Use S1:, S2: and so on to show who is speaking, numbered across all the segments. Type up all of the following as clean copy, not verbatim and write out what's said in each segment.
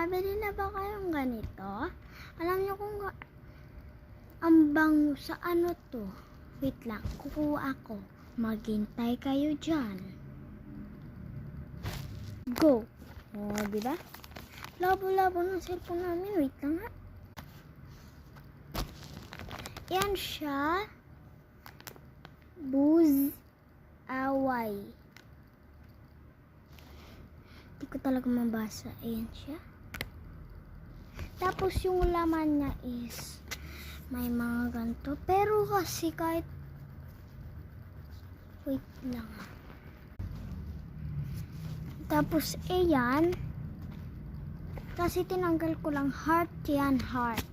S1: Nakabili na ba kayong ganito? Alam niyo kung ang bango sa ano to? Wait lang, kukuha ako. Maghintay kayo dyan. Go! O, diba? Labo-labo ng cellphone namin. Wait lang ha. Yan siya. Buzz away. Hindi ko talaga mabasa. Ayan siya. Tapos yung laman niya is may mga ganito. Pero kasi kahit wait lang. Tapos ayan. Kasi tinanggal ko lang heart yan. Heart.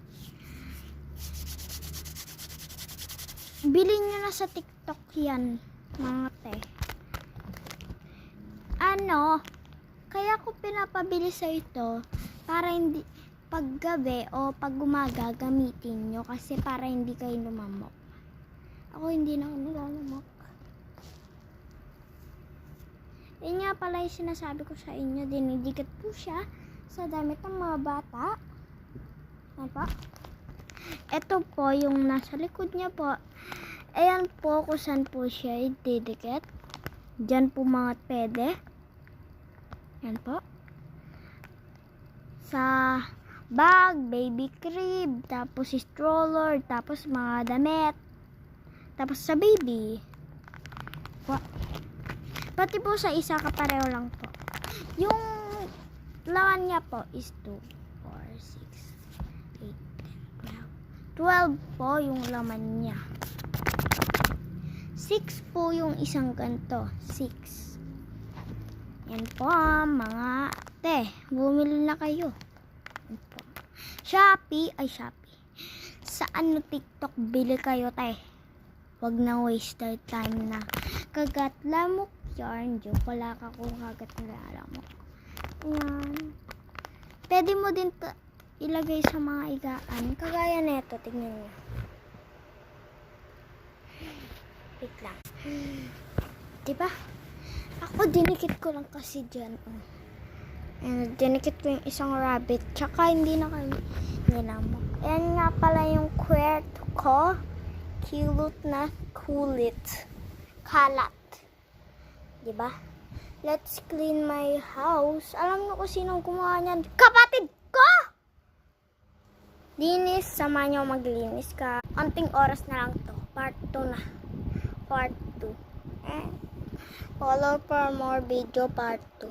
S1: Bilhin nyo na sa TikTok yan. Mga te. Ano? Kaya ko pinapabili sa ito para hindi paggabi o pag umaga gamitin nyo kasi para hindi kayo lumamok. Ako hindi na ako nilalamok. Yun nga pala yung sinasabi ko sa inyo, dinidikit po siya sa damit ng mga bata. Ano po? Ito po yung nasa likod niya po. Ayan po kung saan po siya ididikit. Diyan po mga pwede. Yan po. Sa bag, baby crib, tapos stroller, tapos mga damit. Tapos sa baby. Po. Pati po sa isa kapareho lang po. Yung laman niya po is 2, 4, 6, 8, 10, 12 po yung laman niya. 6 po yung isang ganito. 6. Yan po mga te. Bumili na kayo. Yan po. Shopee. Sa ano TikTok bili kayo te. Wag na waste your time na. Kagat lamok yarn. Joke wala ka kung kagat na lamok. Yan. Pwede mo din ilagay sa mga igaan. Kagaya neto. Tignan nyo. Wait lang. Diba? Ako dinikit ko lang kasi dyan. And dinikit ko yung isang rabbit. Tsaka hindi na kami nilamok. Ayan nga pala yung kwarto ko. Cute na kulit. Kalat. Diba? Let's clean my house. Alam mo kung sinong gumawa niyan? Kapatid ko! Linis. Sama nyo maglinis ka. Anting oras na lang to. Part 2 na. Part 2. Follow for more video part 2.